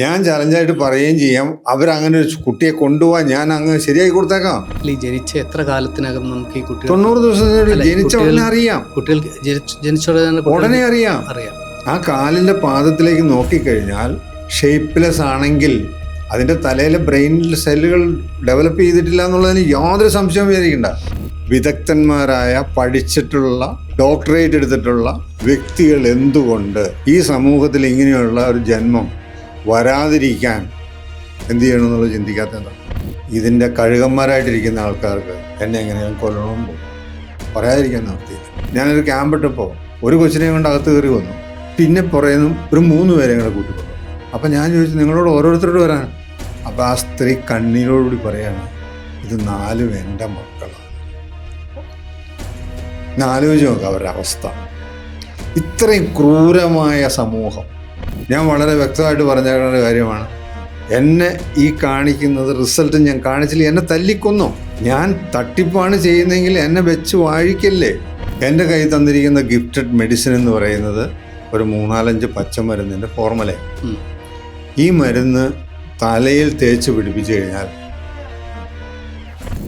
ഞാൻ ചലഞ്ചായിട്ട് പറയുകയും ചെയ്യാം. അവരങ്ങനെ ഒരു കുട്ടിയെ കൊണ്ടുപോകാൻ ഞാൻ അങ്ങ് ശരിയാക്കി കൊടുത്തേക്കാം. ഈ ജനിച്ച എത്ര കാലത്തിനകം നമുക്ക് ഈ കുട്ടികൾ 90 ദിവസത്തിൽ ജനിച്ച ഉടനെ അറിയാം. കുട്ടികൾ ജനിച്ച ഉടനെ അറിയാം. ആ കാലിന്റെ പാദത്തിലേക്ക് നോക്കിക്കഴിഞ്ഞാൽ ഷേപ്പ്ലെസ് ആണെങ്കിൽ അതിന്റെ തലയിലെ ബ്രെയിനിൽ സെല്ലുകൾ ഡെവലപ്പ് ചെയ്തിട്ടില്ല എന്നുള്ളതിന് യാതൊരു സംശയവും വിചാരിക്കണ്ട. വിദഗ്ധന്മാരായ പഠിച്ചിട്ടുള്ള ഡോക്ടറേറ്റ് എടുത്തിട്ടുള്ള വ്യക്തികൾ എന്തുകൊണ്ട് ഈ സമൂഹത്തിൽ ഇങ്ങനെയുള്ള ഒരു ജന്മം വരാതിരിക്കാൻ എന്ത് ചെയ്യണമെന്നുള്ളത് ചിന്തിക്കാത്തതാണ്. ഇതിൻ്റെ കഴുകന്മാരായിട്ടിരിക്കുന്ന ആൾക്കാർക്ക് എന്നെ എങ്ങനെയും കൊല്ലണമെന്ന് പറയാതിരിക്കാൻ നിർത്തി. ഞാനൊരു ക്യാമ്പിട്ടപ്പോൾ ഒരു കൊച്ചിനെ കൊണ്ട് അകത്ത് കയറി വന്നു. പിന്നെ പറയുന്നു ഒരു 3 പേരെ കൂടെ കൂട്ടിക്കൊണ്ടു. അപ്പം ഞാൻ ചോദിച്ചു നിങ്ങളോട് ഓരോരുത്തരോട് വരാൻ. അപ്പം ആ സ്ത്രീ കണ്ണീരോടുകൂടി പറയാണ് ഇത് 4 എൻ്റെ മക്കളാണ്. ആലോചിച്ച് നോക്കുക അവരുടെ അവസ്ഥ. ഇത്രയും ക്രൂരമായ സമൂഹം. ഞാൻ വളരെ വ്യക്തമായിട്ട് പറഞ്ഞേക്കുന്ന കാര്യമാണ്. എന്നെ ഈ കാണിക്കുന്നത് റിസൾട്ട് ഞാൻ കാണിച്ചില്ല, എന്നെ തല്ലിക്കൊന്നു. ഞാൻ തട്ടിപ്പാണ് ചെയ്യുന്നതെങ്കിൽ എന്നെ വെച്ച് വാഴിക്കല്ലേ. എൻ്റെ കയ്യിൽ തന്നിരിക്കുന്ന ഗിഫ്റ്റഡ് മെഡിസിൻ എന്ന് പറയുന്നത് ഒരു 3-4 പച്ചമരുന്നിൻ്റെ ഫോർമുലയാണ്. ഈ മരുന്ന് തലയിൽ തേച്ച് പിടിപ്പിച്ചു കഴിഞ്ഞാൽ.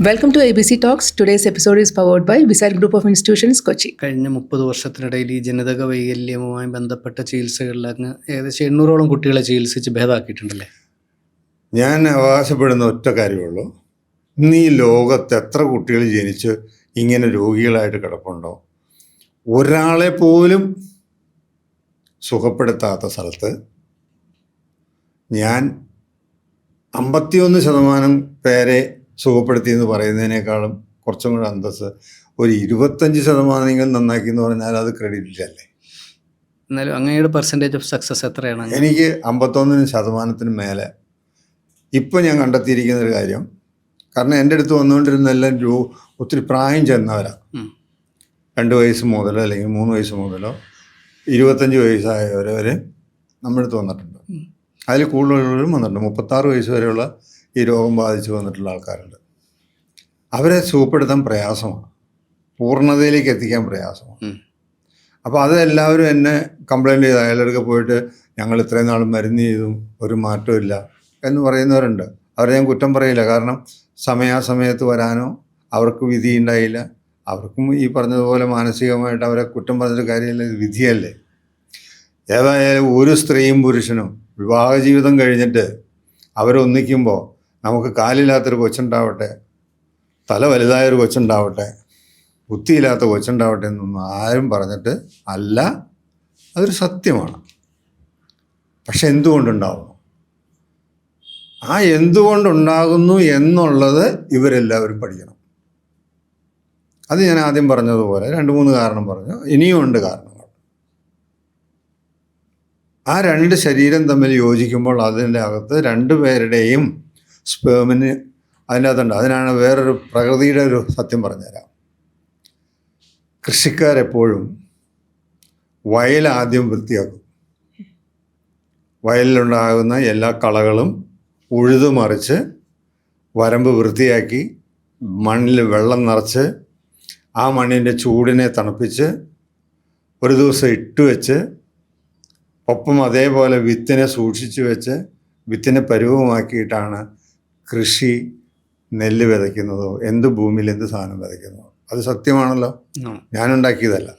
Welcome to ABC Talks. Today's episode is powered by Beside Group of Institutions, Kochi. കഴിഞ്ഞ 30 വർഷത്തിനിടയിൽ ഈ ജനിതക വൈകല്യവുമായി ബന്ധപ്പെട്ട ചികിത്സകളിലങ്ങ് ഏകദേശം 800ഓളം കുട്ടികളെ ചികിത്സിച്ച് ഭേദമാക്കിയിട്ടുണ്ടല്ലേ? ഞാൻ അവകാശപ്പെടുന്ന ഒറ്റ കാര്യമുള്ളൂ, ഇന്ന് ഈ ലോകത്ത് എത്ര കുട്ടികൾ ജനിച്ച് ഇങ്ങനെ രോഗികളായിട്ട് കിടപ്പുണ്ടോ, ഒരാളെ പോലും സുഖപ്പെടുത്താത്ത സ്ഥലത്ത് ഞാൻ 51% പേരെ സുഖപ്പെടുത്തി എന്ന് പറയുന്നതിനേക്കാളും കുറച്ചും കൂടെ അന്തസ്സ് ഒരു 25% നന്നാക്കി എന്ന് പറഞ്ഞാൽ അത് ക്രെഡിറ്റ് ഇല്ലല്ലേ? എന്നാലും അങ്ങയുടെ പെർസെൻറ്റേജ് ഓഫ് സക്സസ് എത്രയാണ്? എനിക്ക് 51% മേലെ. ഇപ്പം ഞാൻ കണ്ടെത്തിയിരിക്കുന്നൊരു കാര്യം, കാരണം എൻ്റെ അടുത്ത് വന്നുകൊണ്ടിരുന്നെല്ലാം ഒത്തിരി പ്രായം ചെന്നവരാണ്. 2 വയസ്സ് മുതലോ അല്ലെങ്കിൽ 3 വയസ്സ് മുതലോ 25 വയസ്സായവരെ നമ്മുടെ അടുത്ത് വന്നിട്ടുണ്ട്. അതിൽ കൂടുതലുള്ളവരും വന്നിട്ടുണ്ട്. 36 വയസ്സ് വരെയുള്ള ഈ രോഗം ബാധിച്ച് വന്നിട്ടുള്ള ആൾക്കാരുണ്ട്. അവരെ സുഖപ്പെടുത്താൻ പ്രയാസമാണ്, പൂർണ്ണതയിലേക്ക് എത്തിക്കാൻ പ്രയാസമാണ്. അപ്പോൾ അതെല്ലാവരും എന്നെ കംപ്ലയിൻ്റ് ചെയ്ത് അയാളെടുക്കെ പോയിട്ട് ഞങ്ങൾ ഇത്രയും നാൾ മരുന്ന് ചെയ്തും ഒരു മാറ്റമില്ല എന്ന് പറയുന്നവരുണ്ട്. അവരെ ഞാൻ കുറ്റം പറയില്ല, കാരണം സമയാസമയത്ത് വരാനോ അവർക്ക് വിധി ഉണ്ടായില്ല. അവർക്കും ഈ പറഞ്ഞതുപോലെ മാനസികമായിട്ട് അവരെ കുറ്റം പറഞ്ഞിട്ട് കാര്യമില്ല, ഇത് വിധിയല്ലേ. ഏതായാലും ഒരു സ്ത്രീയും പുരുഷനും വിവാഹ ജീവിതം കഴിഞ്ഞിട്ട് അവരൊന്നിക്കുമ്പോൾ നമുക്ക് കാലില്ലാത്തൊരു കൊച്ചുണ്ടാവട്ടെ, തല വലുതായൊരു കൊച്ചുണ്ടാവട്ടെ, ബുദ്ധിയില്ലാത്ത കൊച്ചുണ്ടാവട്ടെ എന്നൊന്നും ആരും പറഞ്ഞിട്ട് അല്ല, അതൊരു സത്യമാണ്. പക്ഷെ എന്തുകൊണ്ടുണ്ടാവുന്നു, ആ എന്തുകൊണ്ടുണ്ടാകുന്നു എന്നുള്ളത് ഇവരെല്ലാവരും പഠിക്കണം. അത് ഞാൻ ആദ്യം പറഞ്ഞതുപോലെ 2-3 കാരണം പറഞ്ഞു, ഇനിയും ഉണ്ട് കാരണങ്ങൾ. ആ 2 ശരീരം തമ്മിൽ യോജിക്കുമ്പോൾ അതിൻ്റെ അകത്ത് 2 പേരുടെയും സ്പേമിന് അതിൻ്റെ അകത്തുണ്ട്. അതിനാണ് വേറൊരു പ്രകൃതിയുടെ ഒരു സത്യം പറഞ്ഞുതരാം. കൃഷിക്കാരെപ്പോഴും വയലാദ്യം വൃത്തിയാക്കും. വയലിലുണ്ടാകുന്ന എല്ലാ കളകളും ഉഴുതുമറിച്ച് വരമ്പ് വൃത്തിയാക്കി മണ്ണിൽ വെള്ളം നിറച്ച് ആ മണ്ണിൻ്റെ ചൂടിനെ തണുപ്പിച്ച് ഒരു ദിവസം ഇട്ട് വെച്ച് ഒപ്പം അതേപോലെ വിത്തിനെ സൂക്ഷിച്ച് വെച്ച് വിത്തിനെ പരുവമാക്കിയിട്ടാണ് കൃഷി, നെല്ല് വിതയ്ക്കുന്നതോ എന്ത് ഭൂമിയിൽ എന്ത് സാധനം വിതയ്ക്കുന്നതോ. അത് സത്യമാണല്ലോ, ഞാനുണ്ടാക്കിയതല്ല.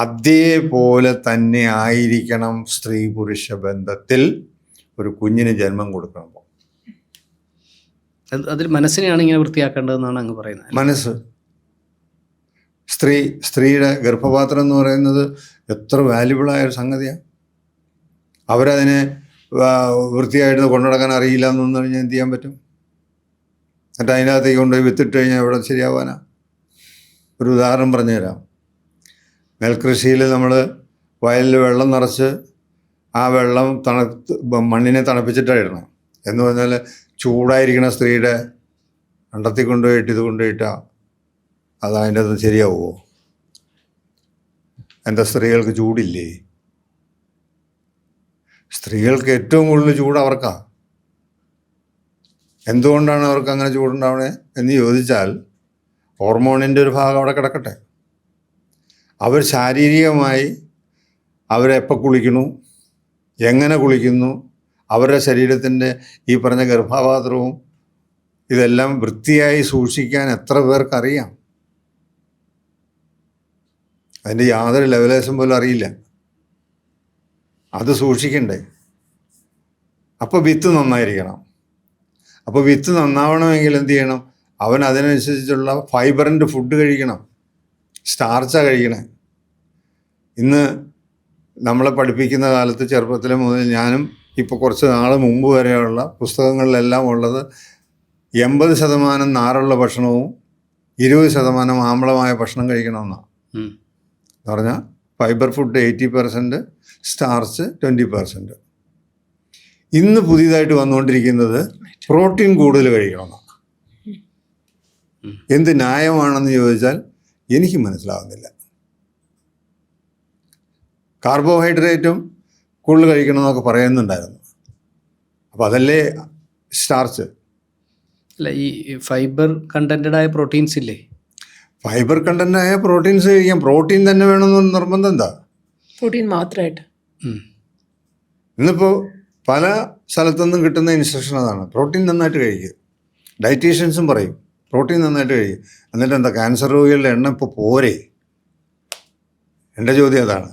അതേപോലെ തന്നെ ആയിരിക്കണം സ്ത്രീ പുരുഷ ബന്ധത്തിൽ ഒരു കുഞ്ഞിന് ജന്മം കൊടുക്കുമ്പോൾ. അതിൽ മനസ്സിനെയാണ് ഇങ്ങനെ വൃത്തിയാക്കേണ്ടതെന്നാണ് അങ്ങ് പറയുന്നത്. മനസ്സ്, സ്ത്രീയുടെ ഗർഭപാത്രം എന്ന് പറയുന്നത് എത്ര വാല്യുബിളായൊരു സംഗതിയാണ്. അവരതിനെ വൃത്തിയായിട്ട് കൊണ്ടുനടക്കാൻ അറിയില്ല എന്ന് കഴിഞ്ഞാൽ എന്ത് ചെയ്യാൻ പറ്റും? എന്നിട്ട് അതിനകത്തേക്ക് കൊണ്ടുപോയി വിത്തിട്ട് കഴിഞ്ഞാൽ എവിടെ ശരിയാവാനാ? ഒരു ഉദാഹരണം പറഞ്ഞു തരാം. നെൽകൃഷിയിൽ നമ്മൾ വയലിൽ വെള്ളം നിറച്ച് ആ വെള്ളം മണ്ണിനെ തണുപ്പിച്ചിട്ടാണ് ഇടണം. എന്ന് പറഞ്ഞാൽ ചൂടായിരിക്കണ സ്ത്രീയുടെ അണ്ടത്തിൽ കൊണ്ടുപോയിട്ട് ഇത് കൊണ്ടുപോയിട്ടാ അത് അതിൻ്റെ അത് ശരിയാവുമോ? എൻ്റെ സ്ത്രീകൾക്ക് ചൂടില്ലേ? സ്ത്രീകൾക്ക് ഏറ്റവും കൂടുതൽ ചൂട് അവർക്കാണ്. എന്തുകൊണ്ടാണ് അവർക്ക് അങ്ങനെ ചൂടുണ്ടാവണേ എന്ന് ചോദിച്ചാൽ ഹോർമോണിൻ്റെ ഒരു ഭാഗം അവിടെ കിടക്കട്ടെ. അവർ ശാരീരികമായി അവരെപ്പോൾ കുളിക്കുന്നു, എങ്ങനെ കുളിക്കുന്നു, അവരുടെ ശരീരത്തിൻ്റെ ഈ പറഞ്ഞ ഗർഭപാത്രവും ഇതെല്ലാം വൃത്തിയായി സൂക്ഷിക്കാൻ എത്ര പേർക്കറിയാം? അതിൻ്റെ യാതൊരു ലെവലേഴ്സും പോലും അറിയില്ല. അത് സൂക്ഷിക്കണ്ടേ? അപ്പോൾ വിത്ത് നന്നായിരിക്കണം. അപ്പോൾ വിത്ത് നന്നാവണമെങ്കിൽ എന്ത് ചെയ്യണം? അവൻ അതിനനുസരിച്ചുള്ള ഫൈബറിൻ്റെ ഫുഡ് കഴിക്കണം, സ്റ്റാർച്ചാണ് കഴിക്കണേ. ഇന്ന് നമ്മളെ പഠിപ്പിക്കുന്ന കാലത്ത് ചെറുപ്പത്തിലെ മുതൽ ഞാനും ഇപ്പോൾ കുറച്ച് നാൾ മുമ്പ് വരെയുള്ള പുസ്തകങ്ങളിലെല്ലാം ഉള്ളത് 80% നാരുള്ള ഭക്ഷണവും 20% ആമ്ലമായ ഭക്ഷണം കഴിക്കണമെന്നാണ്. എന്ന് പറഞ്ഞാൽ ഫൈബർ ഫുഡ് 80%, സ്റ്റാർച്ച് 20%. ഇന്ന് പുതിയതായിട്ട് വന്നുകൊണ്ടിരിക്കുന്നത് പ്രോട്ടീൻ കൂടുതൽ കഴിക്കണമെന്നാണ്. എന്ത് ന്യായമാണെന്ന് ചോദിച്ചാൽ എനിക്ക് മനസ്സിലാവുന്നില്ല. കാർബോഹൈഡ്രേറ്റും കൂടുതൽ കഴിക്കണമെന്നൊക്കെ പറയുന്നുണ്ടായിരുന്നു. അപ്പോൾ അതല്ലേ സ്റ്റാർച്ച്? അല്ല, ഈ ഫൈബർ കണ്ടന്റഡായ പ്രോട്ടീൻസ് ഇല്ലേ? ഫൈബർ കണ്ടന്റായ പ്രോട്ടീൻസ് കഴിക്കാം. പ്രോട്ടീൻ തന്നെ വേണമെന്ന് നിർബന്ധം എന്താ? പ്രോട്ടീൻ മാത്രമായിട്ട്. ഇന്നിപ്പോൾ പല സ്ഥലത്തുനിന്നും കിട്ടുന്ന ഇൻസ്ട്രക്ഷൻ അതാണ്, പ്രോട്ടീൻ നന്നായിട്ട് കഴിക്കുക. ഡയറ്റീഷ്യൻസും പറയും പ്രോട്ടീൻ നന്നായിട്ട് കഴിക്കുക. എന്നിട്ട് എന്താ, ക്യാൻസർ രോഗികളുടെ എണ്ണം ഇപ്പോൾ പോരെ? എൻ്റെ ചോദ്യം അതാണ്.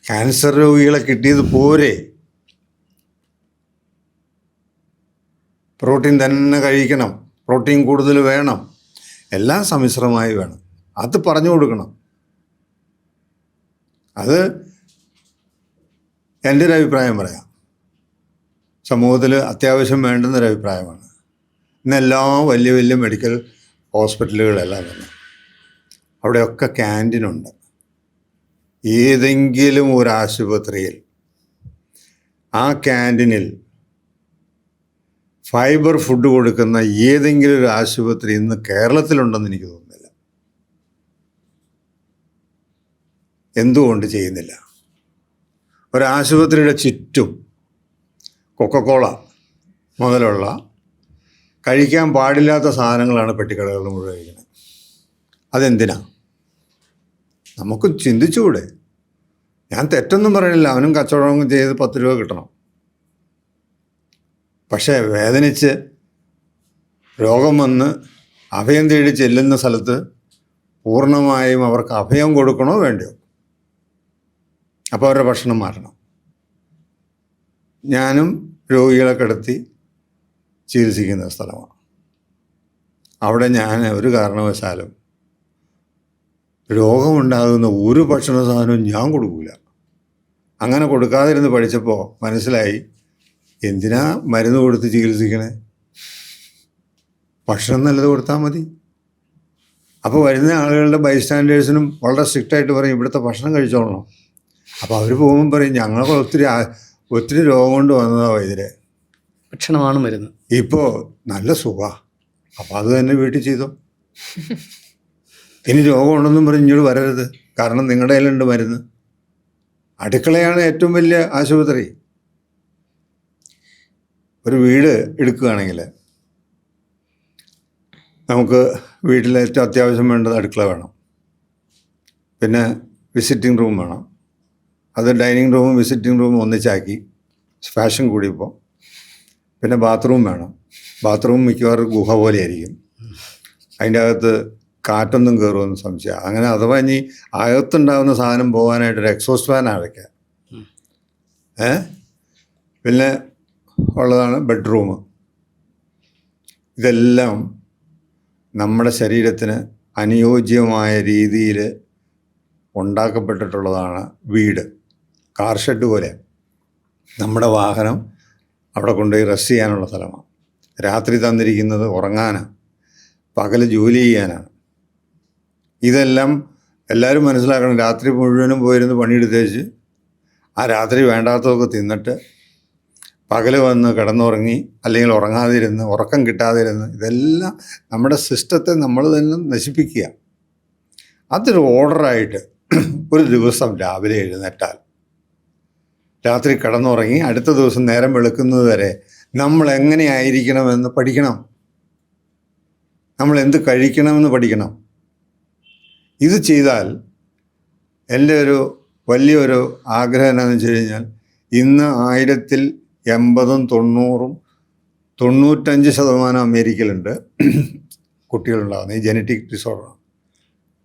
ക്യാൻസർ രോഗികളെ കിട്ടിയത് പോരെ? പ്രോട്ടീൻ തന്നെ കഴിക്കണം, പ്രോട്ടീൻ കൂടുതൽ വേണം, എല്ലാം സമ്മിശ്രമായി വേണം. അത് പറഞ്ഞു കൊടുക്കണം. അത് എൻ്റെ ഒരു അഭിപ്രായം പറയാം. സമൂഹത്തിൽ അത്യാവശ്യം വേണ്ടുന്നൊരു അഭിപ്രായമാണ്. ഇന്നെല്ലാം വലിയ വലിയ മെഡിക്കൽ ഹോസ്പിറ്റലുകളെല്ലാം തന്നെ അവിടെയൊക്കെ ക്യാൻറ്റീനുണ്ട്. ഏതെങ്കിലും ഒരു ആശുപത്രിയിൽ ആ ക്യാൻറ്റീനിൽ ഫൈബർ ഫുഡ് കൊടുക്കുന്ന ഏതെങ്കിലും ഒരു ആശുപത്രി ഇന്ന് കേരളത്തിലുണ്ടെന്ന് എനിക്ക് തോന്നുന്നില്ല. എന്തുകൊണ്ട് ചെയ്യുന്നില്ല? ഒരാശുപത്രിയുടെ ചുറ്റും കൊക്കക്കോള മുതലുള്ള കഴിക്കാൻ പാടില്ലാത്ത സാധനങ്ങളാണ് പെട്ടിക്കടകളിൽ മുഴുവൻ കഴിക്കുന്നത്. അതെന്തിനാ? നമുക്ക് ചിന്തിച്ചുകൂടെ? ഞാൻ തെറ്റൊന്നും പറയണില്ല, അവനും കച്ചവടം ചെയ്ത് 10 രൂപ കിട്ടണം. പക്ഷേ വേദനിച്ച് രോഗം വന്ന് അഭയം തേടി ചെല്ലുന്ന സ്ഥലത്ത് പൂർണ്ണമായും അവർക്ക് അഭയം കൊടുക്കണോ വേണ്ടയോ? അപ്പോൾ അവരുടെ ഭക്ഷണം മാറ്റണം. ഞാനും രോഗികളെ കിടത്തി ചികിത്സിക്കുന്ന സ്ഥലമാണ്. അവിടെ ഞാൻ ഒരു കാരണവശാലും രോഗമുണ്ടാകുന്ന ഒരു ഭക്ഷണ സാധനവും ഞാൻ കൊടുക്കില്ല. അങ്ങനെ കൊടുക്കാതിരുന്ന് പഠിച്ചപ്പോൾ മനസ്സിലായി, എന്തിനാ മരുന്ന് കൊടുത്ത് ചികിത്സിക്കണേ? ഭക്ഷണം നല്ലത് കൊടുത്താൽ മതി. അപ്പോൾ വരുന്ന ആളുകളുടെ ബൈസ്റ്റാൻഡേഴ്സിനും വളരെ സ്ട്രിക്റ്റായിട്ട് പറയും ഇവിടുത്തെ ഭക്ഷണം കഴിച്ചോളണം. അപ്പോൾ അവർ പോകുമ്പോൾ പറയും ഞങ്ങൾക്ക് ഒത്തിരി രോഗം കൊണ്ട് വന്നതാണ് വൈദ്യരെ, ഭക്ഷണമാണ് മരുന്ന്. ഇപ്പോൾ നല്ല സുഖമാണ്, അപ്പോൾ അത് തന്നെ വീട്ടിൽ ചെയ്തോ. ഇനി രോഗമുണ്ടെന്നും പറഞ്ഞ് ഇങ്ങോട്ട് വരരുത്, കാരണം നിങ്ങളുടെ കയ്യിലുണ്ട് മരുന്ന്. അടുക്കളയാണ് ഏറ്റവും വലിയ ആശുപത്രി. ഒരു വീട് എടുക്കുകയാണെങ്കിൽ നമുക്ക് വീട്ടിൽ ഏറ്റവും അത്യാവശ്യം വേണ്ടത് അടുക്കള വേണം, പിന്നെ വിസിറ്റിംഗ് റൂം വേണം. അത് ഡൈനിങ് റൂമും വിസിറ്റിംഗ് റൂമും ഒന്നിച്ചാക്കി, ഫാഷൻ കൂടിയപ്പോൾ. പിന്നെ ബാത്റൂം വേണം. ബാത്റൂം മിക്കവാറും ഗുഹ പോലെ ആയിരിക്കും, അതിൻ്റെ അകത്ത് കാറ്റൊന്നും കയറുമെന്ന് സംശയം. അങ്ങനെ അഥവാ ഇനി അകത്തുണ്ടാകുന്ന സാധനം പോകാനായിട്ടൊരു എക്സോസ്റ്റ് ഫാനാണ് വയ്ക്കുക. പിന്നെ ഉള്ളതാണ് ബെഡ്റൂം. ഇതെല്ലാം നമ്മുടെ ശരീരത്തിന് അനുയോജ്യമായ രീതിയിൽ ഉണ്ടാക്കപ്പെട്ടിട്ടുള്ളതാണ് വീട്. കാർ ഷെഡ് പോലെ നമ്മുടെ വാഹനം അവിടെ കൊണ്ടുപോയി റെസ്റ്റ് ചെയ്യാനുള്ള സ്ഥലമാണ്. രാത്രി തന്നിരിക്കുന്നത് ഉറങ്ങാനാണ്, പകൽ ജോലി ചെയ്യാനാണ്. ഇതെല്ലാം എല്ലാവരും മനസ്സിലാക്കണം. രാത്രി മുഴുവനും പോയിരുന്ന് പണിയെടുത്തേച്ച് ആ രാത്രി വേണ്ടാത്തതൊക്കെ തിന്നിട്ട് പകൽ വന്ന് കിടന്നുറങ്ങി, അല്ലെങ്കിൽ ഉറങ്ങാതിരുന്ന്, ഉറക്കം കിട്ടാതിരുന്ന്, ഇതെല്ലാം നമ്മുടെ സിസ്റ്റത്തെ നമ്മൾ തന്നെ നശിപ്പിക്കുക. അതൊരു ഓർഡറായിട്ട് ഒരു ദിവസം രാവിലെ എഴുന്നേറ്റാൽ രാത്രി കിടന്നുറങ്ങി അടുത്ത ദിവസം നേരം വെളുക്കുന്നത് വരെ നമ്മൾ എങ്ങനെയായിരിക്കണമെന്ന് പഠിക്കണം. നമ്മൾ എന്ത് കഴിക്കണമെന്ന് പഠിക്കണം. ഇത് ചെയ്താൽ എൻ്റെ ഒരു വലിയൊരു ആഗ്രഹം എന്താണെന്ന് വെച്ച് കഴിഞ്ഞാൽ, ഇന്ന് 1000ൽ 80%, 90%, 95% അമേരിക്കയിലുണ്ട് കുട്ടികളുണ്ടാകുന്നത് ഈ ജനറ്റിക് ഡിസോർഡറാണ്.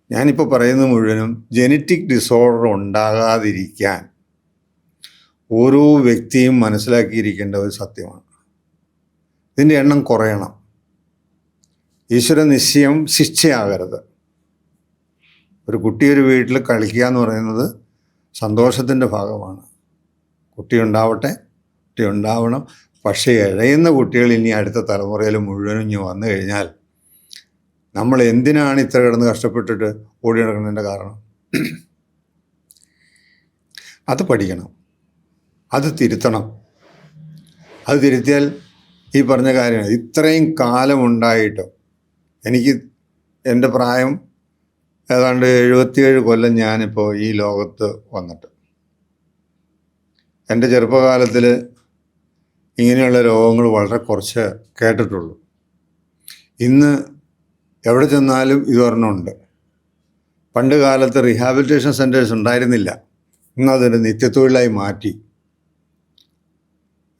ഞാനിപ്പോൾ പറയുന്നത് മുഴുവനും ജനറ്റിക് ഡിസോർഡർ ഉണ്ടാകാതിരിക്കാൻ ഓരോ വ്യക്തിയും മനസ്സിലാക്കിയിരിക്കേണ്ട ഒരു സത്യമാണ്. ഇതിൻ്റെ എണ്ണം കുറയണം. ഈശ്വര നിശ്ചയം ശിക്ഷയാകരുത്. ഒരു കുട്ടി ഒരു വീട്ടിൽ കളിക്കുക എന്ന് പറയുന്നത് സന്തോഷത്തിൻ്റെ ഭാഗമാണ്. കുട്ടി ഉണ്ടാവണം. പക്ഷേ ഇഴയുന്ന കുട്ടികൾ ഇനി അടുത്ത തലമുറയിൽ മുഴുവനും ഇനി വന്നു കഴിഞ്ഞാൽ നമ്മൾ എന്തിനാണ് ഇത്ര കിടന്ന് കഷ്ടപ്പെട്ടിട്ട് ഓടി നടക്കുന്നതിൻ്റെ കാരണം? അത് പഠിക്കണം, അത് തിരുത്തണം. അത് തിരുത്തിയാൽ ഈ പറഞ്ഞ കാര്യമാണ്. ഇത്രയും കാലമുണ്ടായിട്ടും എനിക്ക് എൻ്റെ പ്രായം ഏതാണ്ട് 77 കൊല്ലം ഞാനിപ്പോൾ ഈ ലോകത്ത് വന്നിട്ട്. എൻ്റെ ചെറുപ്പകാലത്തിൽ ഇങ്ങനെയുള്ള രോഗങ്ങൾ വളരെ കുറച്ച് കേട്ടിട്ടുള്ളൂ. ഇന്ന് എവിടെ ചെന്നാലും ഇതൊരെണ്ണമുണ്ട്. പണ്ട് കാലത്ത് റീഹാബിലിറ്റേഷൻ സെൻറ്റേഴ്സ് ഉണ്ടായിരുന്നില്ല. ഇന്ന് അതൊരു നിത്യത്തൊഴിലായി മാറ്റി.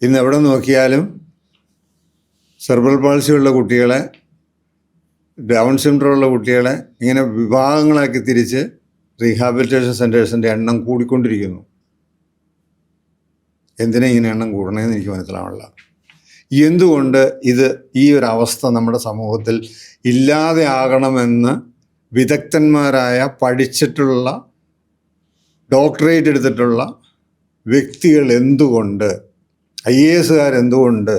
ഇന്ന് എവിടെ നോക്കിയാലും സെർബ്രൽ പാൾസിയുള്ള കുട്ടികളെ, ഡൗൺ സിൻഡ്രോം ഉള്ള കുട്ടികളെ ഇങ്ങനെ വിഭാഗങ്ങളാക്കി തിരിച്ച് റീഹാബിലിറ്റേഷൻ സെൻറ്റേഴ്സിൻ്റെ എണ്ണം കൂടിക്കൊണ്ടിരിക്കുന്നു. എന്തിനാ ഇങ്ങനെ എണ്ണം കൂടണമെന്ന് എനിക്ക് മനസ്സിലാവില്ല. എന്തുകൊണ്ട് ഈ ഒരു അവസ്ഥ നമ്മുടെ സമൂഹത്തിൽ ഇല്ലാതെ ആകണമെന്ന് വിദഗ്ധന്മാരായ പഠിച്ചിട്ടുള്ള ഡോക്ടറേറ്റ് എടുത്തിട്ടുള്ള വ്യക്തികൾ എന്തുകൊണ്ട്, IAS എന്തുകൊണ്ട്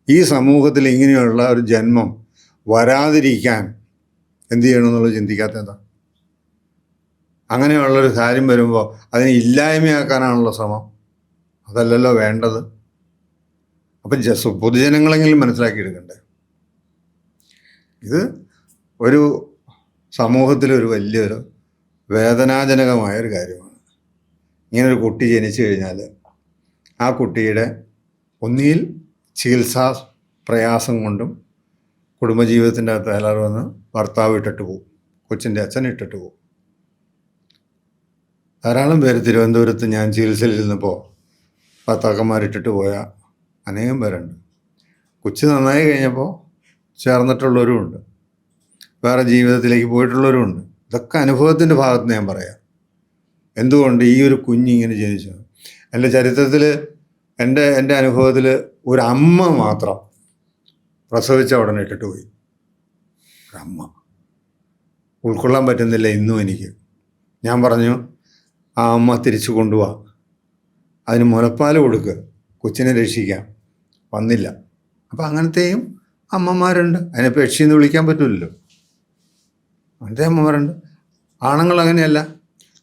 ഈ സമൂഹത്തിൽ ഇങ്ങനെയുള്ള ഒരു ജന്മം വരാതിരിക്കാൻ എന്ത് ചെയ്യണമെന്നുള്ളത് ചിന്തിക്കാത്ത എന്താ? അങ്ങനെയുള്ളൊരു കാര്യം വരുമ്പോൾ അതിനെ ഇല്ലായ്മയാക്കാനാണല്ലോ ശ്രമം. അതല്ലല്ലോ വേണ്ടത്. അപ്പം പൊതുജനങ്ങളെങ്കിലും മനസ്സിലാക്കിയെടുക്കണ്ടേ? ഇത് ഒരു സമൂഹത്തിലൊരു വലിയൊരു വേദനാജനകമായൊരു കാര്യമാണ്. ഇങ്ങനൊരു കുട്ടി ജനിച്ചു കഴിഞ്ഞാൽ ആ കുട്ടിയുടെ ഒന്നുകിൽ ചികിത്സാ പ്രയാസം കൊണ്ടും കുടുംബജീവിതത്തിൻ്റെ അകത്ത് തകരാറ് വന്ന് ഭർത്താവ് ഇട്ടിട്ട് പോകും, കൊച്ചിൻ്റെ അച്ഛൻ ഇട്ടിട്ട് പോകും. ധാരാളം പേര് തിരുവനന്തപുരത്ത് ഞാൻ ചികിത്സയിലിരുന്നപ്പോൾ ഭർത്താക്കന്മാരിട്ടിട്ട് പോയ അനേകം പേരുണ്ട്. കൊച്ചു നന്നായി കഴിഞ്ഞപ്പോൾ ചേർന്നിട്ടുള്ളവരുമുണ്ട്, വേറെ ജീവിതത്തിലേക്ക് പോയിട്ടുള്ളവരുമുണ്ട്. ഇതൊക്കെ അനുഭവത്തിൻ്റെ ഭാഗത്ത് ഞാൻ പറയാം. എന്തുകൊണ്ട് ഈ ഒരു കുഞ്ഞിങ്ങനെ ജനിച്ചു? എൻ്റെ ചരിത്രത്തിൽ എൻ്റെ അനുഭവത്തിൽ ഒരു അമ്മ മാത്രം പ്രസവിച്ച ഉടനെ ഇട്ടിട്ട് പോയി. ഒരമ്മ. ഉൾക്കൊള്ളാൻ പറ്റുന്നില്ല ഇന്നും എനിക്ക്. ഞാൻ പറഞ്ഞു, ആ അമ്മ തിരിച്ചു കൊണ്ടുപോവാ, അതിന് മുലപ്പാൽ കൊടുക്കുക, കൊച്ചിനെ രക്ഷിക്കാം. വന്നില്ല. അപ്പം അങ്ങനത്തെയും അമ്മമാരുണ്ട്. അതിനെ പെക്ഷിന്ന് വിളിക്കാൻ പറ്റില്ലല്ലോ. അങ്ങനത്തെ അമ്മമാരുണ്ട്. ആണുങ്ങൾ അങ്ങനെയല്ല,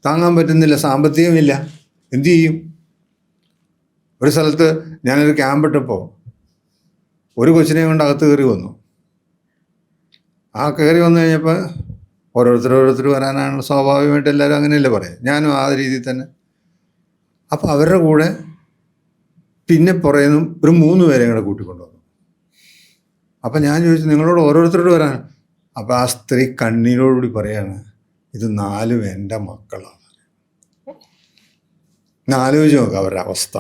താങ്ങാൻ പറ്റുന്നില്ല, സാമ്പത്തികമില്ല, എന്തു ചെയ്യും? ഒരു സ്ഥലത്ത് ഞാനൊരു ക്യാമ്പിട്ടപ്പോൾ ഒരു കൊച്ചിനെ കൊണ്ട് അകത്ത് കയറി വന്നു. ആ കയറി വന്നു കഴിഞ്ഞപ്പോൾ ഓരോരുത്തർ വരാനാണല്ലോ, സ്വാഭാവികമായിട്ട് എല്ലാവരും അങ്ങനെയല്ലേ പറയാം. ഞാനും ആ രീതിയിൽ തന്നെ. അപ്പോൾ അവരുടെ കൂടെ പിന്നെ പുറയുന്നു ഒരു 3 പേരെ കൂടെ കൂട്ടിക്കൊണ്ടുവന്നു. അപ്പം ഞാൻ ചോദിച്ചു, നിങ്ങളോട് ഓരോരുത്തരോട് വരാൻ? അപ്പോൾ ആ സ്ത്രീ കണ്ണീരോടുകൂടി പറയാണ്, ഇത് 4 എൻ്റെ മക്കളാണ്. ആലോചിച്ച് നോക്കുക അവരുടെ അവസ്ഥ.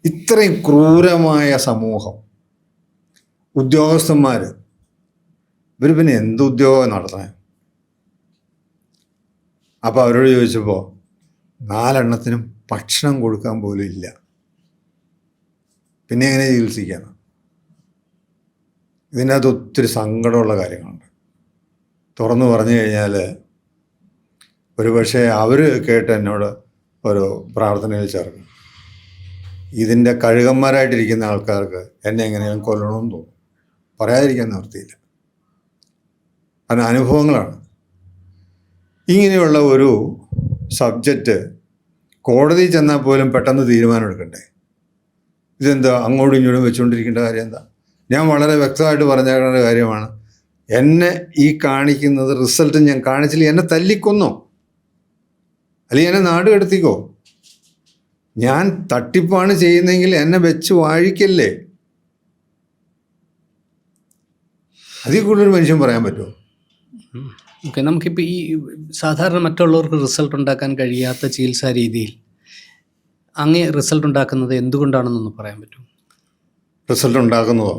ഇത്രയും ക്രൂരമായ സമൂഹം, ഉദ്യോഗസ്ഥന്മാർ, ഇവർ പിന്നെ എന്ത് ഉദ്യോഗം നടത്തണേ? അപ്പോൾ അവരോട് ചോദിച്ചപ്പോൾ 4 എണ്ണത്തിനും ഭക്ഷണം കൊടുക്കാൻ പോലും ഇല്ല. പിന്നെ എങ്ങനെ ചികിത്സിക്കാനാണ്? ഇതിനകത്ത് ഒത്തിരി സങ്കടമുള്ള കാര്യങ്ങളുണ്ട്. തുറന്നു പറഞ്ഞു കഴിഞ്ഞാൽ ഒരുപക്ഷെ അവർ കേട്ട് എന്നോട് ഒരു പ്രാർത്ഥനയിൽ ചേർക്കും. ഇതിൻ്റെ കഴുകന്മാരായിട്ടിരിക്കുന്ന ആൾക്കാർക്ക് എന്നെ എങ്ങനെയും കൊല്ലണമെന്ന് തോന്നും. പറയാതിരിക്കാൻ നിവൃത്തിയില്ല. അത് അനുഭവങ്ങളാണ്. ഇങ്ങനെയുള്ള ഒരു സബ്ജക്റ്റ് കോടതി ചെന്നാൽ പോലും പെട്ടെന്ന് തീരുമാനം എടുക്കണ്ടേ? ഇതെന്താ അങ്ങോട്ടും ഇങ്ങോട്ടും വെച്ചുകൊണ്ടിരിക്കേണ്ട കാര്യം എന്താ? ഞാൻ വളരെ വ്യക്തമായിട്ട് പറഞ്ഞേക്കേണ്ട കാര്യമാണ്. എന്നെ ഈ കാണിക്കുന്നത് റിസൾട്ട് ഞാൻ കാണിച്ചില്ല, എന്നെ തല്ലിക്കൊന്നോ, അല്ലെങ്കിൽ എന്നെ നാട് കടത്തിക്കോ. ഞാൻ തട്ടിപ്പാണ് ചെയ്യുന്നതെങ്കിൽ എന്നെ വെച്ച് വാഴിക്കല്ലേ. അതിൽ കൂടുതലൊരു മനുഷ്യൻ പറയാൻ പറ്റുമോ? ഓക്കെ, നമുക്കിപ്പോൾ ഈ സാധാരണ മറ്റുള്ളവർക്ക് റിസൾട്ട് ഉണ്ടാക്കാൻ കഴിയാത്ത ചികിത്സാ രീതിയിൽ അങ്ങേ റിസൾട്ട് ഉണ്ടാക്കുന്നത് എന്തുകൊണ്ടാണെന്നൊന്ന് പറയാൻ പറ്റും? റിസൾട്ട് ഉണ്ടാക്കുന്നതോ?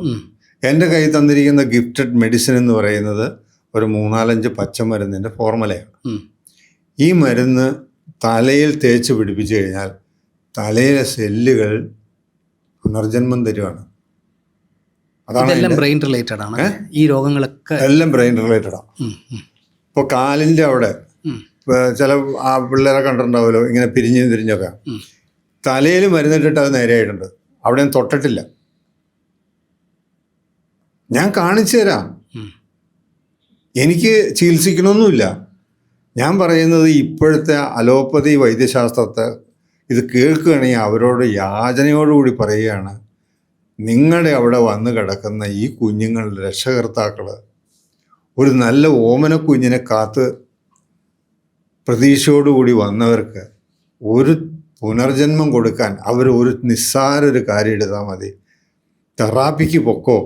എൻ്റെ കയ്യിൽ തന്നിരിക്കുന്ന ഗിഫ്റ്റഡ് മെഡിസിൻ എന്ന് പറയുന്നത് ഒരു 3-4 പച്ചമരുന്നിൻ്റെ ഫോർമുലയാണ്. ഈ മരുന്ന് തലയിൽ തേച്ച് പിടിപ്പിച്ചു കഴിഞ്ഞാൽ തലയിലെ സെല്ലുകൾ പുനർജന്മം തരുവാണ്. അതാണ് ബ്രെയിൻ റിലേറ്റഡ് ആണ് ഈ രോഗങ്ങളൊക്കെ. എല്ലാം ബ്രെയിൻ റിലേറ്റഡാണ്. ഇപ്പോൾ കാലിൻ്റെ അവിടെ ചില ആ പിള്ളേരെ കണ്ടിട്ടുണ്ടാവുമല്ലോ, ഇങ്ങനെ തിരിഞ്ഞൊക്കെ. തലയിൽ മരുന്നിട്ടിട്ട് അത് നേരെയായിട്ടുണ്ട്, അവിടെയും തൊട്ടിട്ടില്ല. ഞാൻ കാണിച്ചു തരാം. എനിക്ക് ചികിത്സിക്കണമെന്നുമില്ല. ഞാൻ പറയുന്നത് ഇപ്പോഴത്തെ അലോപ്പതി വൈദ്യശാസ്ത്രത്തെ ഇത് കേൾക്കുകയാണെങ്കിൽ അവരോട് യാചനയോടുകൂടി പറയുകയാണ്, നിങ്ങളുടെ അവിടെ വന്ന് കിടക്കുന്ന ഈ കുഞ്ഞുങ്ങളുടെ രക്ഷകർത്താക്കൾ ഒരു നല്ല ഓമന കുഞ്ഞിനെ കാത്ത് പ്രതീക്ഷയോടുകൂടി വന്നവർക്ക് ഒരു പുനർജന്മം കൊടുക്കാൻ അവർ ഒരു നിസ്സാരൊരു കാര്യം എടുത്താൽ മതി. തെറാപ്പിക്ക് പൊക്കോ.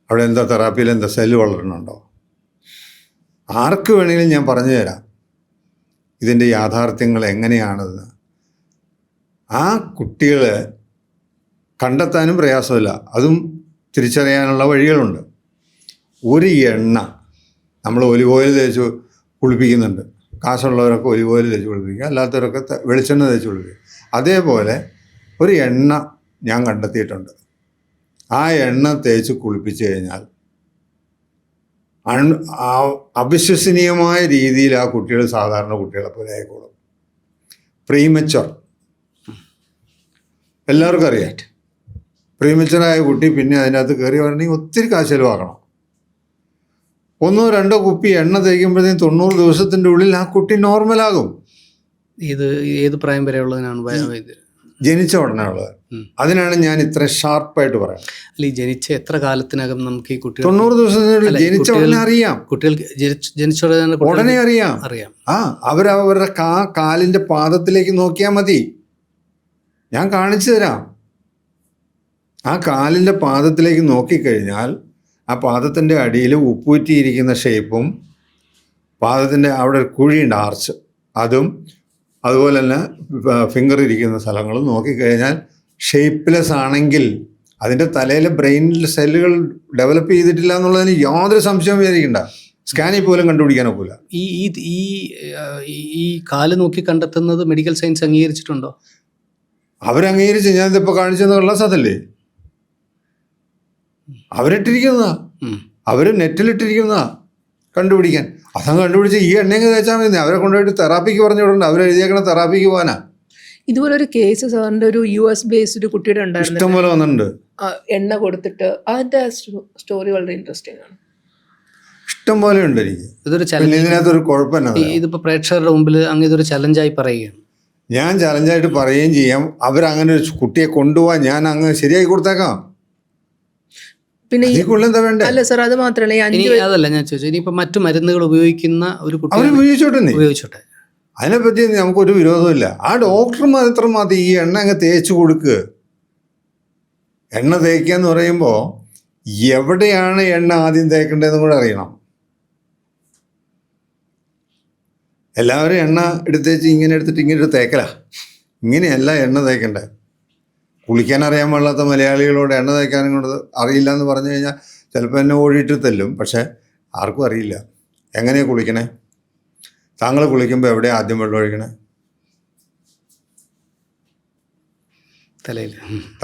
അവിടെ എന്താ തെറാപ്പിയിൽ എന്താ സെല്ല് വളരണുണ്ടോ? ആർക്ക് വേണമെങ്കിലും ഞാൻ പറഞ്ഞു തരാം ഇതിൻ്റെ യാഥാർത്ഥ്യങ്ങൾ എങ്ങനെയാണെന്ന്. ആ കുട്ടികളെ കണ്ടെത്താനും പ്രയാസമില്ല, അതും തിരിച്ചറിയാനുള്ള വഴികളുണ്ട്. ഒരു എണ്ണ നമ്മൾ ഒലിവ് ഓയിൽ തേച്ച് കുളിപ്പിക്കുന്നുണ്ട്. കാശുള്ളവരൊക്കെ ഒലിവ് ഓയിൽ തേച്ച് കുളിപ്പിക്കുക, അല്ലാത്തവരൊക്കെ വെളിച്ചെണ്ണ തേച്ച് കുളിപ്പിക്കുക. അതേപോലെ ഒരു എണ്ണ ഞാൻ കണ്ടെത്തിയിട്ടുണ്ട്. ആ എണ്ണ തേച്ച് കുളിപ്പിച്ച് കഴിഞ്ഞാൽ അവിശ്വസനീയമായ രീതിയിൽ ആ കുട്ടികൾ സാധാരണ കുട്ടികളെ പോലെ ആയിക്കോളും. പ്രീമച്ചുർ എല്ലാവർക്കും അറിയാം. പ്രീമച്ചുറായ കുട്ടി പിന്നെ അതിനകത്ത് കയറി വരണമെങ്കിൽ ഒത്തിരി കാശ് ചിലവാക്കണം. 1-2 കുപ്പി എണ്ണ തേക്കുമ്പോഴത്തേക്കും 90 ദിവസത്തിൻ്റെ ഉള്ളിൽ ആ കുട്ടി നോർമലാകും. ഏത് പ്രായം വരെ ഉള്ളതിനാണ്? ജനിച്ച ഉടനെ ഉള്ളത്. അതിനാണ് ഞാൻ ഇത്ര ഷാർപ്പായിട്ട് പറയുന്നത്. അല്ല, ഈ ജനിച്ച എത്ര കാലത്തിനകം നമുക്ക് ഈ കുട്ടികൾ 90 ദിവസത്തിനുള്ളിൽ ജനിച്ച ഉടനെ അറിയാം. കുട്ടികൾക്ക് ജനിച്ച ഉടനെ അറിയാം. അവരവരുടെ കാലിൻ്റെ പാദത്തിലേക്ക് നോക്കിയാൽ മതി. ഞാൻ കാണിച്ചു തരാം. ആ കാലിൻ്റെ പാദത്തിലേക്ക് നോക്കിക്കഴിഞ്ഞാൽ ആ പാദത്തിൻ്റെ അടിയിൽ ഉപ്പൂറ്റിയിരിക്കുന്ന ഷേപ്പും പാദത്തിൻ്റെ അവിടെ കുഴിയുണ്ട്, ആർച്ച്, അതും അതുപോലെ തന്നെ ഫിംഗർ ഇരിക്കുന്ന സ്ഥലങ്ങളും നോക്കിക്കഴിഞ്ഞാൽ ഷേപ്പ്ലെസ് ആണെങ്കിൽ അതിൻ്റെ തലയിലെ ബ്രെയിനിൽ സെല്ലുകൾ ഡെവലപ്പ് ചെയ്തിട്ടില്ല എന്നുള്ളതിന് യാതൊരു സംശയവും വിചാരിക്കണ്ട. സ്കാനിൽ പോലും കണ്ടുപിടിക്കാൻ ഒക്കില്ല. ഈ കാല് നോക്കി കണ്ടെത്തുന്നത് മെഡിക്കൽ സയൻസ് അംഗീകരിച്ചിട്ടുണ്ടോ? അവരംഗീകരിച്ച് ഞാനിതിപ്പോൾ കാണിച്ചെന്നുള്ള സതല്ലേ, അവരിട്ടിരിക്കുന്നതാ, അവർ നെറ്റിലിട്ടിരിക്കുന്നതാ കണ്ടുപിടിക്കാൻ. അതങ്ങ് കണ്ടുപിടിച്ച് ഈ എണ്ണയൊക്കെ തേച്ചാൽ മതി. അവരെ കൊണ്ടുപോയിട്ട് തെറാപ്പിക്ക് പറഞ്ഞു വിടണ്ട, അവരെഴുതിയേക്കണ തെറാപ്പിക്ക് പോകാനാ. ഇതുപോലെ ഒരു കേസ് സാറിന്റെ ഒരു US ബേസ്ഡ് കുട്ടിയുടെ ഉണ്ടായിരുന്നു, ഇഷ്ടംപോലെ വന്നിട്ടുണ്ട്. എണ്ണ കൊടുത്തിട്ട്. അതിന്റെ സ്റ്റോറി വളരെ ഇൻട്രസ്റ്റിംഗ് ആണ്. ഇഷ്ടം പോലെ ഉണ്ട് എനിക്ക്. ഇതിനകത്തൊരു കുഴപ്പമില്ല. ഇതിപ്പോ പ്രേക്ഷകരുടെ മുമ്പിൽ അങ്ങ് ഇതൊരു ചലഞ്ചായി പറയുകയാണ്. ഞാൻ ചലഞ്ചായിട്ട് പറയുകയും ചെയ്യാം. അവരങ്ങനെ ഒരു കുട്ടിയെ കൊണ്ടുപോകാൻ ഞാൻ അങ്ങ് ശരിയാക്കി കൊടുത്തേക്കാം. പിന്നെ അല്ല സാർ, അത് മാത്രമല്ല, അതല്ല ഞാൻ ചോദിച്ചത്, ഇനിയിപ്പോ മറ്റു മരുന്നുകൾ ഉപയോഗിക്കുന്ന ഒരു കുട്ടി അവർ ഉപയോഗിച്ചോട്ടെ, അതിനെപ്പറ്റി നമുക്കൊരു വിരോധമില്ല. ആ ഡോക്ടർ മാത്രം ഈ എണ്ണ അങ്ങ് തേച്ച് കൊടുക്കുക. എണ്ണ തേക്കുക എന്ന് പറയുമ്പോൾ എവിടെയാണ് എണ്ണ ആദ്യം തേക്കേണ്ടതെന്നും കൂടെ അറിയണം. എല്ലാവരും എണ്ണ എടുത്തേച്ച് ഇങ്ങനെ എടുത്തിട്ട് ഇങ്ങനെ തേക്കലാ. ഇങ്ങനെയല്ല എണ്ണ തേക്കണ്ടേ. കുളിക്കാൻ അറിയാൻ പാടില്ലാത്ത മലയാളികളോട് എണ്ണ തേക്കാനും കൊണ്ട് അറിയില്ല എന്ന് പറഞ്ഞു കഴിഞ്ഞാൽ ചിലപ്പോൾ എന്നെ ഓടിയിട്ട് തല്ലും. പക്ഷേ ആർക്കും അറിയില്ല എങ്ങനെയാണ് കുളിക്കണേ. താങ്കൾ കുളിക്കുമ്പോൾ എവിടെയാണ് ആദ്യം വെള്ളം ഒഴിക്കണേ?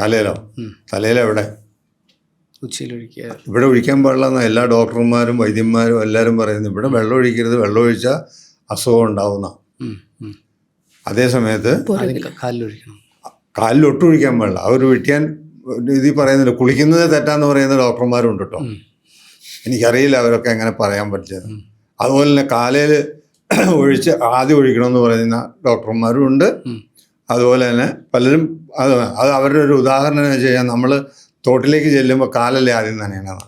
തലയിലോ? തലയിലെവിടെ? ഉച്ചയിലൊഴിക്കുക. ഇവിടെ ഒഴിക്കാൻ പാടില്ല എന്നാണ് എല്ലാ ഡോക്ടർമാരും വൈദ്യന്മാരും എല്ലാവരും പറയുന്നത്. ഇവിടെ വെള്ളം ഒഴിക്കരുത്, വെള്ളം ഒഴിച്ചാൽ അസുഖം ഉണ്ടാവുന്ന. അതേ സമയത്ത് കാലിൽ ഒട്ടും ഒഴിക്കാൻ പാടില്ല. അവർ വെട്ടിയാൻ ഇത് പറയുന്നില്ല. കുളിക്കുന്നത് തെറ്റാന്ന് പറയുന്ന ഡോക്ടർമാരും ഉണ്ട് കേട്ടോ. എനിക്കറിയില്ല അവരൊക്കെ എങ്ങനെ പറയാൻ പറ്റിയത്. അതുപോലെ തന്നെ കാലയിൽ ഒഴിച്ച് ആദ്യം ഒഴിക്കണമെന്ന് പറയുന്ന ഡോക്ടർമാരും ഉണ്ട്. അതുപോലെ തന്നെ പലരും അത് അവരുടെ ഒരു ഉദാഹരണം എന്ന് വെച്ച് കഴിഞ്ഞാൽ നമ്മൾ തോട്ടിലേക്ക് ചെല്ലുമ്പോൾ കാലല്ലേ ആദ്യം നനയണതാണ്.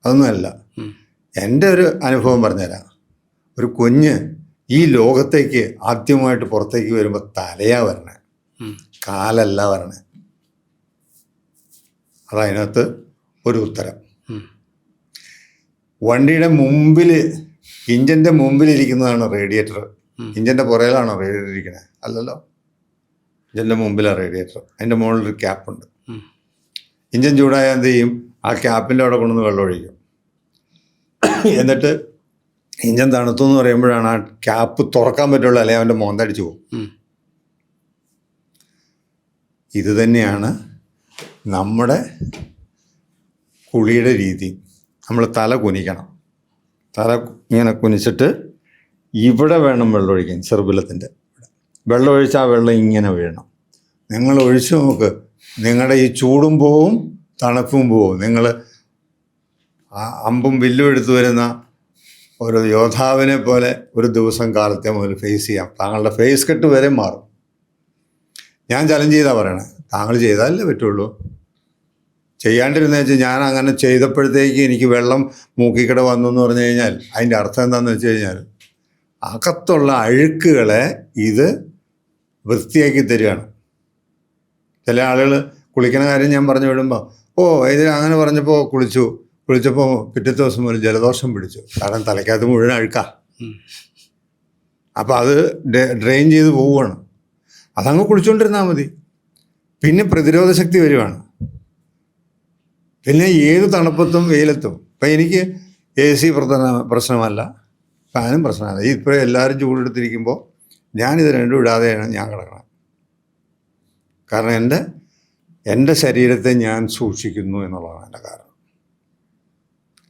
അതൊന്നുമല്ല. എൻ്റെ ഒരു അനുഭവം പറഞ്ഞുതരാം. ഒരു കുഞ്ഞ് ഈ ലോകത്തേക്ക് ആദ്യമായിട്ട് പുറത്തേക്ക് വരുമ്പോൾ തലയാ വരണേ, കാലല്ല വരണേ. അതതിനകത്ത് ഒരു ഉത്തരം. വണ്ടിയുടെ മുമ്പിൽ, ഇഞ്ചിൻ്റെ മുമ്പിലിരിക്കുന്നതാണ് റേഡിയേറ്റർ. ഇഞ്ചിൻ്റെ പുറയിലാണോ റേഡിയേറ്റർ ഇരിക്കുന്നത്? അല്ലല്ലോ, ഇഞ്ചിൻ്റെ മുമ്പിലാണ് റേഡിയേറ്റർ. അതിൻ്റെ മുകളിലൊരു ക്യാപ്പുണ്ട്. ഇഞ്ചിൻ ചൂടായാൽ എന്ത് ചെയ്യും? ആ ക്യാപ്പിൻ്റെ അവിടെ കൊണ്ടുവന്ന് വെള്ളം ഒഴിക്കും. എന്നിട്ട് ഇഞ്ചൻ തണുത്തു എന്ന് പറയുമ്പോഴാണ് ആ ക്യാപ്പ് തുറക്കാൻ പറ്റുള്ളൂ, അല്ലെങ്കിൽ അവൻ്റെ മോന്തടിച്ചു പോകും. ഇത് തന്നെയാണ് നമ്മുടെ കുളിയുടെ രീതി. നമ്മൾ തല കുനിക്കണം. തല ഇങ്ങനെ കുനിച്ചിട്ട് ഇവിടെ വേണം വെള്ളം ഒഴിക്കാൻ. ചെറുബലത്തിൻ്റെ വെള്ളം ഒഴിച്ചാൽ ആ വെള്ളം ഇങ്ങനെ വീഴണം. നിങ്ങൾ ഒഴിച്ചു നോക്ക്, നിങ്ങളുടെ ഈ ചൂടും പോവും തണുപ്പും പോവും. നിങ്ങൾ ആ അമ്പും വില്ലും എടുത്തു വരുന്ന ഒരു യോദ്ധാവിനെ പോലെ ഒരു ദിവസം കാലത്തെ മുതൽ ഫേസ് ചെയ്യാം. താങ്കളുടെ ഫേസ് കട്ട് വരെ മാറും. ഞാൻ ചലഞ്ച് ചെയ്താൽ പറയണേ, താങ്കൾ ചെയ്താലല്ലേ പറ്റുള്ളൂ. ചെയ്യാണ്ടിരുന്ന വെച്ചാൽ ഞാൻ അങ്ങനെ ചെയ്തപ്പോഴത്തേക്ക് എനിക്ക് വെള്ളം മൂക്കിക്കട വന്നു എന്ന് പറഞ്ഞു കഴിഞ്ഞാൽ അതിൻ്റെ അർത്ഥം എന്താണെന്ന് വെച്ച് കഴിഞ്ഞാൽ അകത്തുള്ള അഴുക്കുകളെ ഇത് വൃത്തിയാക്കി തരികയാണ്. ചില ആളുകൾ കുളിക്കണ കാര്യം ഞാൻ പറഞ്ഞു വിടുമ്പോൾ, ഇതിൽ അങ്ങനെ പറഞ്ഞപ്പോൾ കുളിച്ചപ്പോൾ പിറ്റത്തെ ദിവസം മുതൽ ജലദോഷം പിടിച്ചു. കാരണം തലയ്ക്കകത്ത് മുഴുവൻ അഴുക്കാ. അപ്പോൾ അത് ഡ്രെയിൻ ചെയ്ത് പോവുകയാണ്. അതങ്ങ് കുളിച്ചുകൊണ്ടിരുന്നാൽ മതി. പിന്നെ പ്രതിരോധ ശക്തി വരുവാണ്. പിന്നെ ഏത് തണുപ്പത്തും വെയിലത്തും. ഇപ്പം എനിക്ക് AC പ്രശ്നമല്ല, ഫാനും പ്രശ്നമല്ല. ഇപ്പോൾ എല്ലാവരും ചൂടെടുത്തിരിക്കുമ്പോൾ ഞാനിത് രണ്ടും ഇടാതെയാണ് ഞാൻ കിടക്കണം. കാരണം എൻ്റെ ശരീരത്തെ ഞാൻ സൂക്ഷിക്കുന്നു എന്നുള്ളതാണ് എൻ്റെ കാരണം.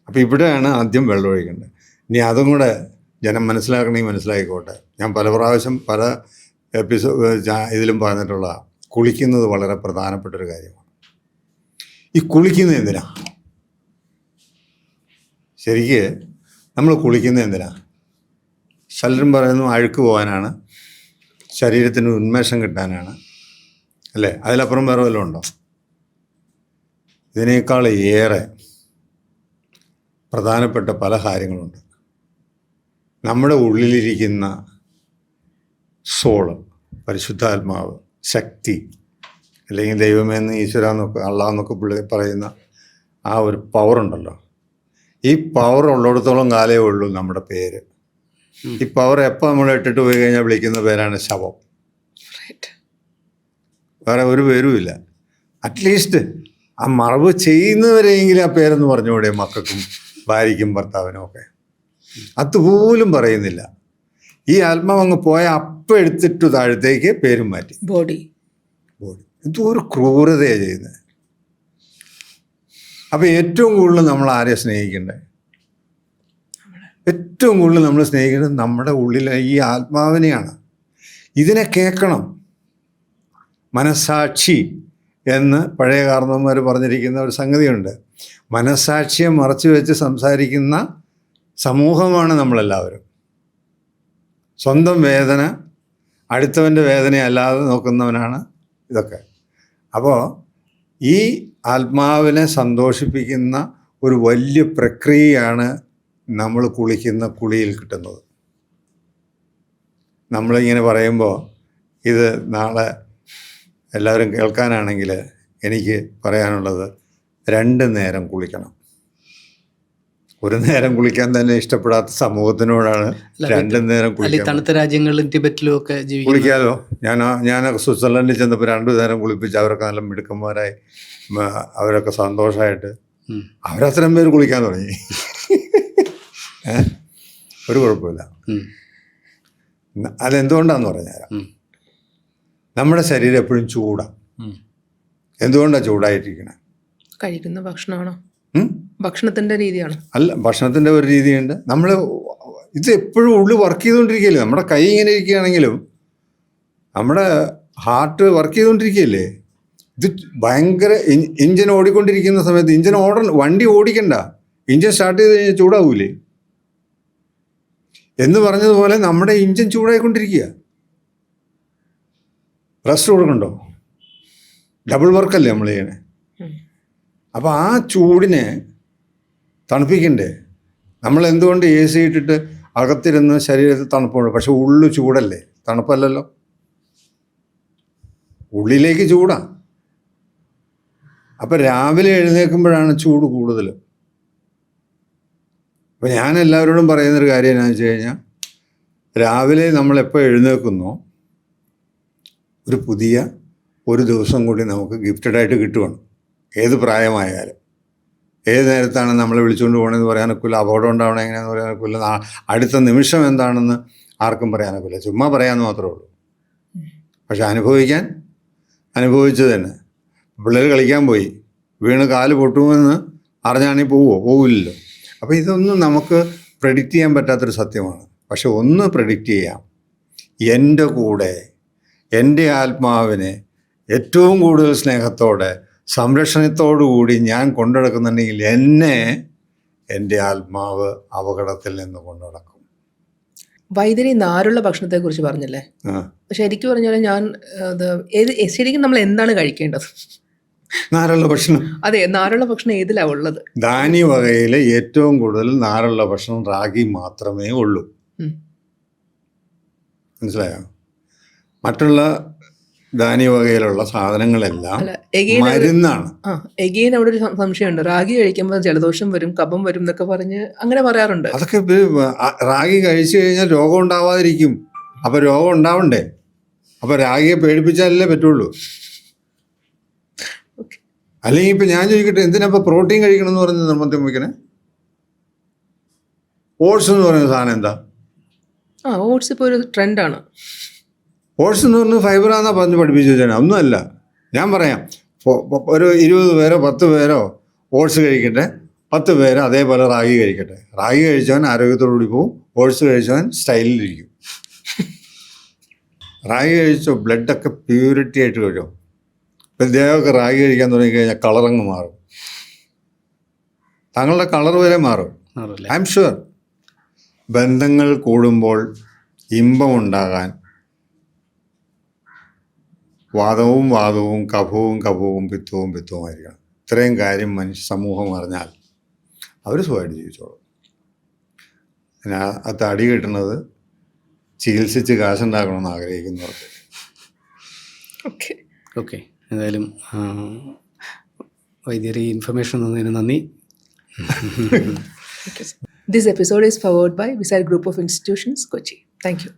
അപ്പോൾ ഇവിടെയാണ് ആദ്യം വെള്ളം ഒഴിക്കേണ്ടത്. ഇനി അതും കൂടെ ജനം മനസ്സിലാക്കണമെങ്കിൽ മനസ്സിലായിക്കോട്ടെ. ഞാൻ പല പ്രാവശ്യം പല ഇതിലും പറഞ്ഞിട്ടുള്ള കുളിക്കുന്നത് വളരെ പ്രധാനപ്പെട്ടൊരു കാര്യമാണ്. ഈ കുളിക്കുന്നത് എന്തിനാ? ശരിക്ക് നമ്മൾ കുളിക്കുന്നത് എന്തിനാ? പലരും പറയുന്നു അഴുക്ക് പോകാനാണ്, ശരീരത്തിന് ഉന്മേഷം കിട്ടാനാണ്, അല്ലേ? അതിലപ്പുറം വേറെ വല്ലതും ഉണ്ടോ? ഇതിനേക്കാൾ ഏറെ പ്രധാനപ്പെട്ട പല കാര്യങ്ങളുണ്ട്. നമ്മുടെ ഉള്ളിലിരിക്കുന്ന സോള്, പരിശുദ്ധാത്മാവ്, ശക്തി, അല്ലെങ്കിൽ ദൈവമെന്ന് ഈശ്വര എന്നൊക്കെ അള്ളാഹെന്നൊക്കെ പറയുന്ന ആ ഒരു പവറുണ്ടല്ലോ, ഈ പവർ ഉള്ളിടത്തോളം കാലേ ഉള്ളൂ നമ്മുടെ പേര്. ഈ പവർ എപ്പോൾ നമ്മൾ ഇട്ടിട്ട് പോയി കഴിഞ്ഞാൽ വിളിക്കുന്ന പേരാണ് ശവം. വേറെ ഒരു പേരുമില്ല. അറ്റ്ലീസ്റ്റ് ആ മറവ് ചെയ്യുന്നവരെങ്കിലും ആ പേരെന്ന് പറഞ്ഞുകൂടെ മക്കൾക്കും ഭാര്യയ്ക്കും ഭർത്താവിനും ഒക്കെ? അതുപോലും പറയുന്നില്ല. ഈ ആത്മാവ് അങ്ങ് പോയ അപ്പം എടുത്തിട്ട് താഴത്തേക്ക് പേരും മാറ്റി. ബോഡി ഇതൊരു ക്രൂരതയാണ് ചെയ്യുന്നത്. അപ്പോൾ ഏറ്റവും കൂടുതൽ നമ്മൾ ആരെയാണ് സ്നേഹിക്കേണ്ടത്? ഏറ്റവും കൂടുതൽ നമ്മൾ സ്നേഹിക്കുന്നത് നമ്മുടെ ഉള്ളിലെ ഈ ആത്മാവിനെയാണ്. ഇതിനെ കേൾക്കണം. മനസ്സാക്ഷി എന്ന് പഴയ കാരണവന്മാർ പറഞ്ഞിരിക്കുന്ന ഒരു സംഗതിയുണ്ട്. മനസ്സാക്ഷിയെ മറച്ചു വെച്ച് സംസാരിക്കുന്ന സമൂഹമാണ് നമ്മളെല്ലാവരും. സ്വന്തം വേദന അടുത്തവൻ്റെ വേദനയല്ലാതെ നോക്കുന്നവനാണ് ഇതൊക്കെ. അപ്പോൾ ഈ ആത്മാവിനെ സന്തോഷിപ്പിക്കുന്ന ഒരു വലിയ പ്രക്രിയയാണ് നമ്മൾ കുളിക്കുന്ന കുളിയിൽ കിട്ടുന്നത്. നമ്മളിങ്ങനെ പറയുമ്പോൾ ഇത് നാളെ എല്ലാവരും കേൾക്കാനാണെങ്കിൽ എനിക്ക് പറയാനുള്ളത് 2 നേരം കുളിക്കണം. ഒരു നേരം കുളിക്കാൻ തന്നെ ഇഷ്ടപ്പെടാത്ത സമൂഹത്തിനോടാണ് 2 നേരം കുളിക്കാൻ. തണുത്ത രാജ്യങ്ങളിലും ടിബറ്റിലും ഒക്കെ കുളിക്കാമല്ലോ. ഞാൻ സ്വിറ്റ്സർലൻഡിൽ ചെന്നപ്പോൾ 2 നേരം കുളിപ്പിച്ച് അവരൊക്കെ നല്ല മിടുക്കന്മാരായി, അവരൊക്കെ സന്തോഷമായിട്ട് അവരത്രയും പേര് കുളിക്കാൻ തുടങ്ങി. ഒരു കുഴപ്പമില്ല. അതെന്തുകൊണ്ടാന്ന് പറഞ്ഞുതരാം. നമ്മുടെ ശരീരം എപ്പോഴും ചൂടാണ്. എന്തുകൊണ്ടാണ് ചൂടായിട്ടിരിക്കണേ? കഴിക്കുന്ന ഭക്ഷണമാണോ? ഭക്ഷണത്തിൻ്റെ രീതിയാണോ? അല്ല, ഭക്ഷണത്തിൻ്റെ ഒരു രീതിയുണ്ട്. നമ്മൾ ഇത് എപ്പോഴും ഉള്ളിൽ വർക്ക് ചെയ്തുകൊണ്ടിരിക്കുകയല്ലേ. നമ്മുടെ കൈ ഇങ്ങനെ ഇരിക്കുകയാണെങ്കിലും നമ്മുടെ ഹാർട്ട് വർക്ക് ചെയ്തുകൊണ്ടിരിക്കുകയല്ലേ. ഇത് ഭയങ്കര ഇഞ്ചിൻ ഓടിക്കൊണ്ടിരിക്കുന്ന സമയത്ത് വണ്ടി ഓടിക്കണ്ട, ഇഞ്ചിൻ സ്റ്റാർട്ട് ചെയ്ത് കഴിഞ്ഞാൽ ചൂടാവൂലേ എന്ന് പറഞ്ഞതുപോലെ നമ്മുടെ ഇഞ്ചിൻ ചൂടായിക്കൊണ്ടിരിക്കുക. റെസ്റ്റ് കൊടുക്കണ്ടോ? ഡബിൾ വർക്കല്ലേ നമ്മൾ ചെയ്യണേ. അപ്പോൾ ആ ചൂടിനെ തണുപ്പിക്കണ്ടേ? നമ്മൾ എന്തുകൊണ്ട് AC ഇട്ടിട്ട് അകത്തിരുന്ന് ശരീരത്തിൽ തണുപ്പുണ്ട്, പക്ഷെ ഉള്ളു ചൂടല്ലേ? തണുപ്പല്ലല്ലോ, ഉള്ളിലേക്ക് ചൂടാ. അപ്പം രാവിലെ എഴുന്നേൽക്കുമ്പോഴാണ് ചൂട് കൂടുതൽ. അപ്പം ഞാൻ എല്ലാവരോടും പറയുന്നൊരു കാര്യം എന്താണെന്ന് വെച്ച് കഴിഞ്ഞാൽ, രാവിലെ നമ്മളെപ്പോൾ എഴുന്നേൽക്കുന്നോ ഒരു ദിവസം കൂടി നമുക്ക് ഗിഫ്റ്റഡായിട്ട് കിട്ടുവാണ്. ഏത് പ്രായമായാലും ഏത് നേരത്താണ് നമ്മളെ വിളിച്ചുകൊണ്ട് പോകണമെന്ന് പറയാനൊക്കില്ല, അപകടം ഉണ്ടാവണം എങ്ങനെയാണെന്ന് പറയാനൊക്കില്ല, അടുത്ത നിമിഷം എന്താണെന്ന് ആർക്കും പറയാനൊക്കില്ല. ചുമ്മാ പറയാമെന്ന് മാത്രമേ ഉള്ളൂ. പക്ഷെ അനുഭവിച്ചു തന്നെ. പിള്ളേർ കളിക്കാൻ പോയി, വീണ് കാല് പൊട്ടുമെന്ന് അറിഞ്ഞാണെങ്കിൽ പോവില്ലല്ലോ. അപ്പോൾ ഇതൊന്നും നമുക്ക് പ്രെഡിക്റ്റ് ചെയ്യാൻ പറ്റാത്തൊരു സത്യമാണ്. പക്ഷെ ഒന്ന് പ്രെഡിക്റ്റ് ചെയ്യാം, എൻ്റെ കൂടെ എൻ്റെ ആത്മാവിനെ ഏറ്റവും കൂടുതൽ സ്നേഹത്തോടെ സംരക്ഷണത്തോടു കൂടി ഞാൻ കൊണ്ടുനടക്കുന്നുണ്ടെങ്കിൽ എൻ്റെ ആത്മാവ് അപകടത്തിൽ നിന്ന് കൊണ്ടുനടക്കും. വൈദ്യരി നാരുള്ള ഭക്ഷണത്തെക്കുറിച്ച് പറഞ്ഞല്ലേ? പക്ഷെ എനിക്ക് പറഞ്ഞാൽ ഞാൻ ശരിക്കും നമ്മൾ എന്താണ് കഴിക്കേണ്ടത്? നാരുള്ള ഭക്ഷണം, അതെ, നാരുള്ള ഭക്ഷണം ഏതിലാണ് ഉള്ളത്? ധാന്യ വകയിൽ ഏറ്റവും കൂടുതൽ നാരുള്ള ഭക്ഷണം റാഗി മാത്രമേ ഉള്ളൂ. മനസ്സിലായോ? മറ്റുള്ള ധാന്യ വകയിലുള്ള സാധനങ്ങളെല്ലാം മരുന്നാണ്. എഗെയിൻ അവിടെ ഒരു സംശയമുണ്ട്. റാഗി കഴിക്കുമ്പോൾ ജലദോഷം വരും, കഫം വരും എന്നൊക്കെ പറഞ്ഞ് അങ്ങനെ പറയാറുണ്ട്. അതൊക്കെ റാഗി കഴിച്ചു കഴിഞ്ഞാൽ രോഗം ഉണ്ടാവാതിരിക്കും. അപ്പോൾ രോഗം ഉണ്ടാവണ്ടേ? അപ്പോൾ റാഗിയെ പേടിപ്പിച്ചാലല്ലേ പറ്റുള്ളൂ. അല്ലെങ്കിൽ ഇപ്പം ഞാൻ ചോദിക്കട്ടെ, എന്തിനാ ഇപ്പോൾ പ്രോട്ടീൻ കഴിക്കണം എന്ന് പറഞ്ഞ് നിർബന്ധം വയ്ക്കണേ? ഓട്സ് എന്ന് പറയുന്ന സാധനം എന്താ? ഓട്സ് ഇപ്പോൾ ഒരു ട്രെൻഡാണ്. ഓട്സ് എന്ന് പറഞ്ഞ് ഫൈബറാണെന്നാണ് പറഞ്ഞ് പഠിപ്പിച്ചു വെച്ചാൽ ഒന്നുമല്ല. ഞാൻ പറയാം, ഒരു 20 പേരോ 10 പേരോ ഓട്സ് കഴിക്കട്ടെ, 10 പേര് അതേപോലെ റാഗി കഴിക്കട്ടെ. റാഗി കഴിച്ചവൻ ആരോഗ്യത്തോടുകൂടി പോവും, ഓട്സ് കഴിച്ചവൻ സ്റ്റൈലിലിരിക്കും. റാഗി കഴിച്ചോ ബ്ലഡൊക്കെ പ്യൂരിറ്റി ആയിട്ട് കഴിയും. ഇപ്പം ദേഹമൊക്കെ റാഗി കഴിക്കാൻ തുടങ്ങിക്കഴിഞ്ഞാൽ കളറങ്ങ് മാറും. താങ്കളുടെ കളർ വരെ മാറും. I am sure. ബന്ധങ്ങൾ കൂടുമ്പോൾ ഇമ്പമുണ്ടാകാൻ വാദവും കഫവും പിത്തവുമായിരിക്കണം. ഇത്രയും കാര്യം സമൂഹം അറിഞ്ഞാൽ അവർ സുഖമായിട്ട് ജീവിച്ചോളും. പിന്നെ ആ തടി കിട്ടുന്നത് ചികിത്സിച്ച് കാശുണ്ടാക്കണമെന്ന് ആഗ്രഹിക്കുന്നവർക്ക്. ഓക്കെ, എന്തായാലും വൈദ്യരെ ഇൻഫർമേഷൻ തന്നതിന് നന്ദി. This episode is powered by Visar Group of Institutions, Kochi. Thank you.